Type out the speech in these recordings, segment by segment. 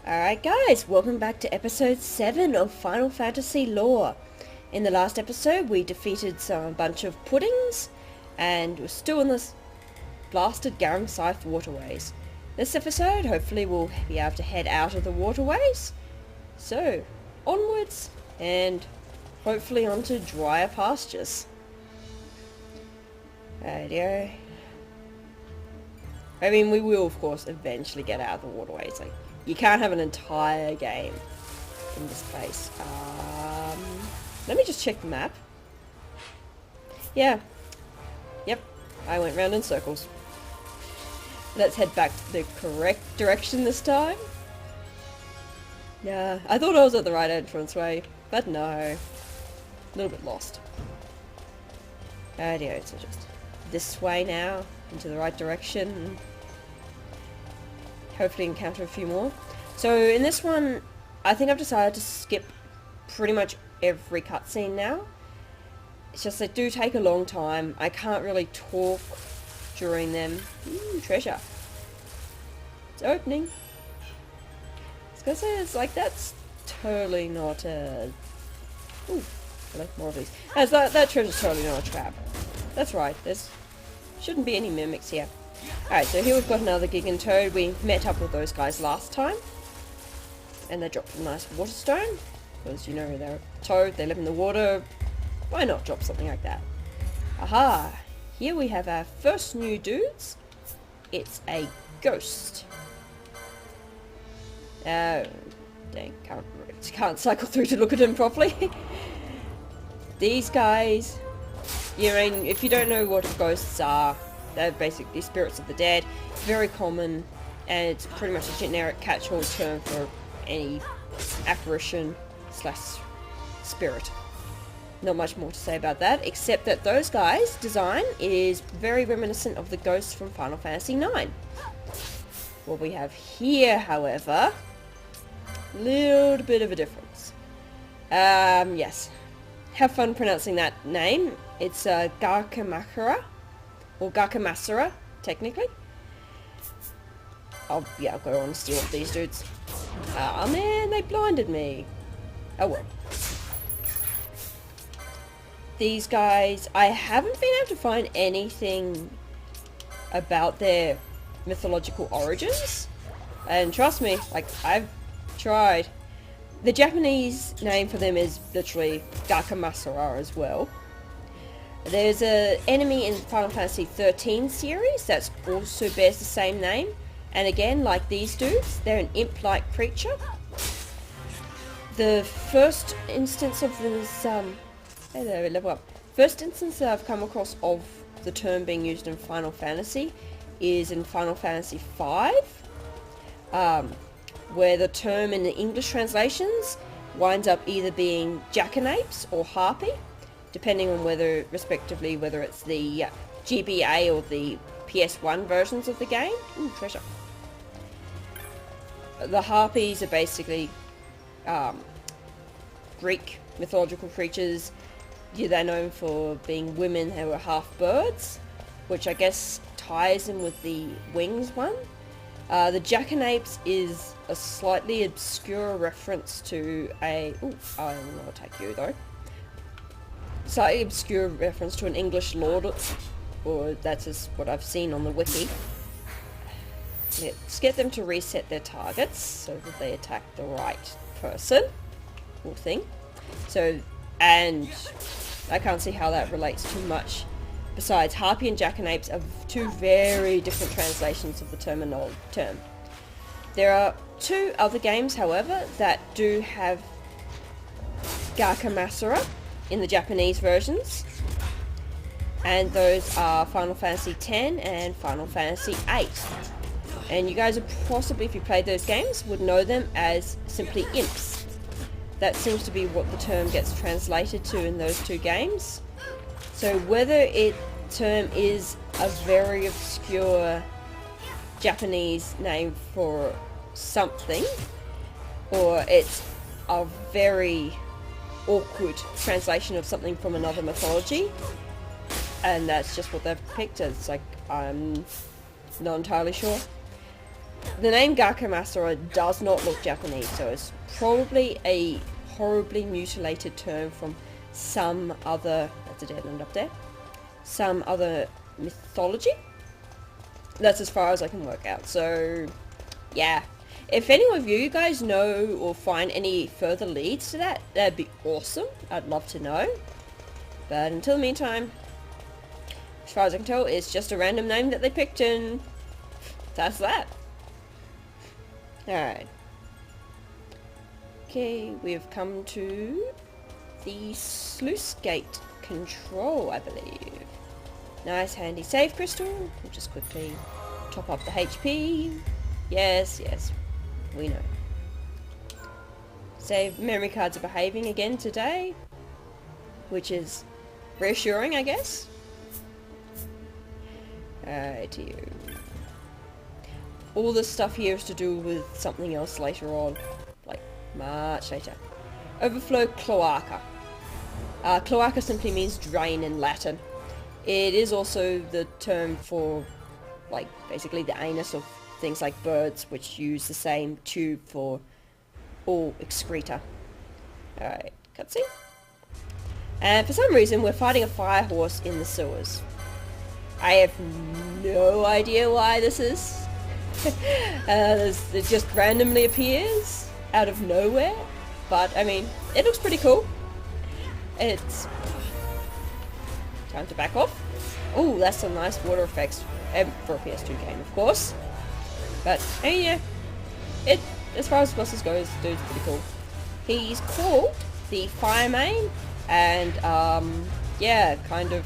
Alright guys, welcome back to episode 7 of Final Fantasy Lore. In the last episode we defeated a bunch of puddings and we're still in this blasted Garam Scythe waterways. This episode hopefully we'll be able to head out of the waterways. So, onwards and hopefully onto drier pastures. Rightio. I mean, we will of course eventually get out of the waterways. Like, you can't have an entire game in this place. Let me just check the map. Yeah. Yep. I went round in circles. Let's head back to the correct direction this time. Yeah, I thought I was at the right entranceway, but no. A little bit lost. Rightio, so just this way now, into the right direction. Hopefully encounter a few more. So in this one, I think I've decided to skip pretty much every cutscene now. It's just they do take a long time. I can't really talk during them. Treasure. It's opening. I was gonna say, it's like, that's totally not a... Ooh, I like more of these. That treasure's totally not a trap. That's right, there's shouldn't be any mimics here. Alright, so here we've got another Gigan Toad. We met up with those guys last time. And they dropped a nice water stone. Because, you know, they're a toad, they live in the water. Why not drop something like that? Aha! Here we have our first new dudes. It's a ghost. Oh, dang, can't cycle through to look at him properly. These guys, you mean, if you don't know what ghosts are, they're basically spirits of the dead. Very common, and it's pretty much a generic catch-all term for any apparition slash spirit. Not much more to say about that, except that those guys' design is very reminiscent of the ghosts from Final Fantasy IX. What we have here, however, a little bit of a difference. Yes. Have fun pronouncing that name. It's Garkamakara. Or Gakamasura, technically. I'll go on and steal up these dudes. Ah man, they blinded me. Oh well. These guys, I haven't been able to find anything about their mythological origins. And trust me, like, I've tried. The Japanese name for them is literally Gakamasura as well. There's an enemy in Final Fantasy XIII series that also bears the same name. And again, like these dudes, they're an imp-like creature. The first instance of this, hey, level up. First instance that I've come across of the term being used in Final Fantasy is in Final Fantasy V. Where the term in the English translations winds up either being jackanapes or harpy, depending on whether it's the GBA or the PS1 versions of the game. Ooh, treasure. The harpies are basically Greek mythological creatures. Yeah, they're known for being women who are half birds, which I guess ties in with the wings one. The jackanapes is a slightly obscure reference to a... Ooh, I will not attack you though. Slightly obscure reference to an English lord, or that's just what I've seen on the wiki. Let's get them to reset their targets so that they attack the right person or thing. So, and I can't see how that relates too much. Besides, harpy and jackanapes are two very different translations of the term. There are two other games, however, that do have Gakamasura in the Japanese versions, and those are Final Fantasy X and Final Fantasy VIII. And you guys are possibly, if you played those games, would know them as simply imps. That seems to be what the term gets translated to in those two games. So whether it term is a very obscure Japanese name for something, or it's a very awkward translation of something from another mythology, and that's just what they've picked. It's like, I'm not entirely sure. the name Gakumasura does not look Japanese, so it's probably a horribly mutilated term from some other, that's a dead end up there, some other mythology. That's as far as I can work out, so yeah. If any of you guys know or find any further leads to that, that'd be awesome. I'd love to know. But until the meantime, as far as I can tell, it's just a random name that they picked and that's that. Alright. Okay, we've come to the sluice gate control, I believe. Nice handy save crystal. We'll just quickly top up the HP. Yes, yes, we know. Save memory cards are behaving again today, which is reassuring, I guess. To you. All this stuff here is to do with something else later on, like much later. Overflow cloaca. Cloaca simply means drain in Latin. It is also the term for, like, basically the anus of things like birds, which use the same tube for all excreta. Alright, cutscene. And for some reason we're fighting a fire horse in the sewers. I have no idea why this is. It just randomly appears out of nowhere. But, I mean, it looks pretty cool. It's time to back off. Oh, that's some nice water effects. For a PS2 game, of course. But, hey, yeah. It, as far as bosses goes, dude's pretty cool. He's called the Fire Main. And, yeah, kind of,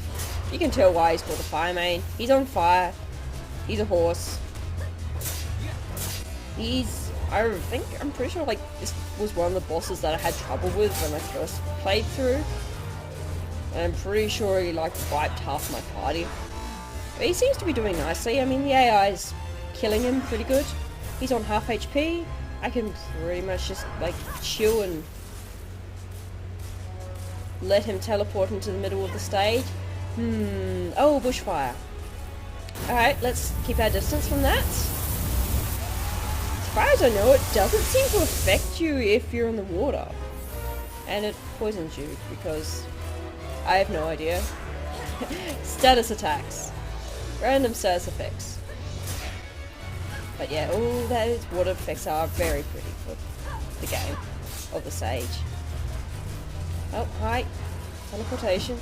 you can tell why he's called the Fire Main. He's on fire. He's a horse. I'm pretty sure, like, this was one of the bosses that I had trouble with when I first played through. And I'm pretty sure he, like, wiped half my party. But he seems to be doing nicely. I mean, the AI is killing him pretty good. He's on half HP. I can pretty much just, like, chill and let him teleport into the middle of the stage. Oh, bushfire. Alright, let's keep our distance from that. As far as I know, it doesn't seem to affect you if you're in the water. And it poisons you, because I have no idea. Status attacks. Random status effects. But yeah, all those water effects are very pretty for the game of the Sage. Oh, hi. Teleportation.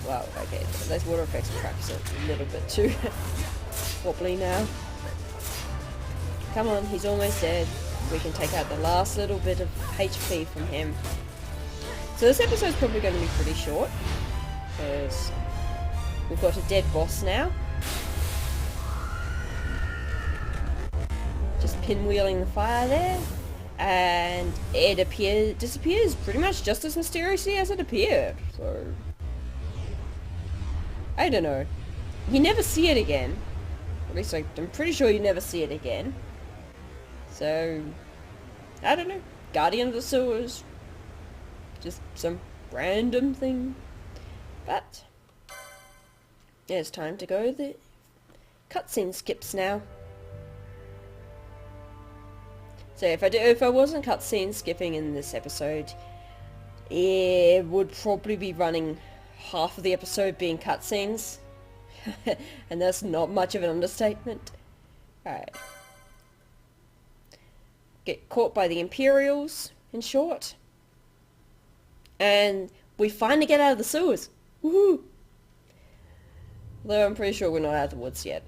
Wow, okay, those water effects are perhaps a little bit too wobbly now. Come on, he's almost dead. We can take out the last little bit of HP from him. So this episode's probably going to be pretty short, because we've got a dead boss now. Just pinwheeling the fire there. And it disappears pretty much just as mysteriously as it appeared. So I don't know. You never see it again. At least I'm pretty sure you never see it again. So I don't know. Guardian of the Sewers. Just some random thing. But yeah, it's time to go. The cutscene skips now. So if I wasn't cutscene skipping in this episode, it would probably be running half of the episode being cutscenes. And that's not much of an understatement. Alright. Get caught by the Imperials, in short. And we finally get out of the sewers. Woohoo! Though I'm pretty sure we're not out of the woods yet.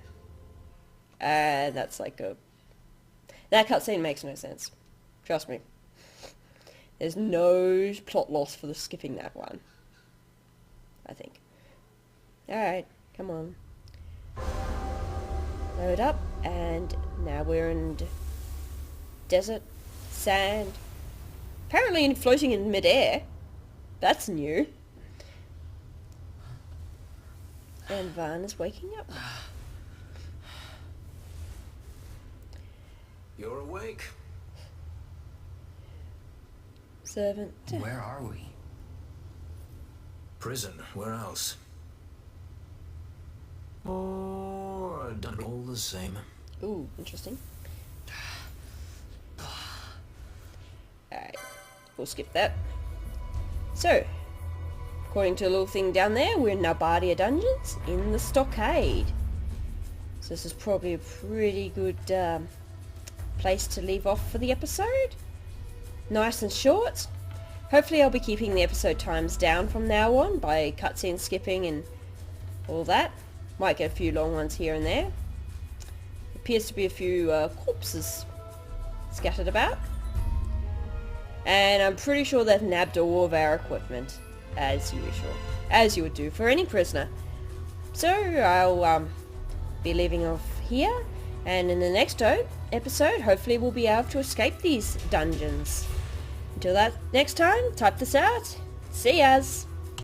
And that's like a... That cutscene makes no sense. Trust me. There's no plot loss for the skipping that one. I think. Alright, come on. Load up, and now we're in desert, sand. Apparently floating in mid-air. That's new. And Van is waking up. You're awake. Servant. Where are we? Prison. Where else? Or done all the same. Ooh, interesting. Alright, we'll skip that. So, according to a little thing down there, we're in Narbadia Dungeons in the Stockade. So this is probably a pretty good place to leave off for the episode. Nice and short. Hopefully I'll be keeping the episode times down from now on by cutscene skipping and all that. Might get a few long ones here and there. Appears to be a few corpses scattered about. And I'm pretty sure they've nabbed all of our equipment, as usual. As you would do for any prisoner. So I'll be leaving off here, and in the next episode, hopefully we'll be able to escape these dungeons. Until that next time, type this out. See yas!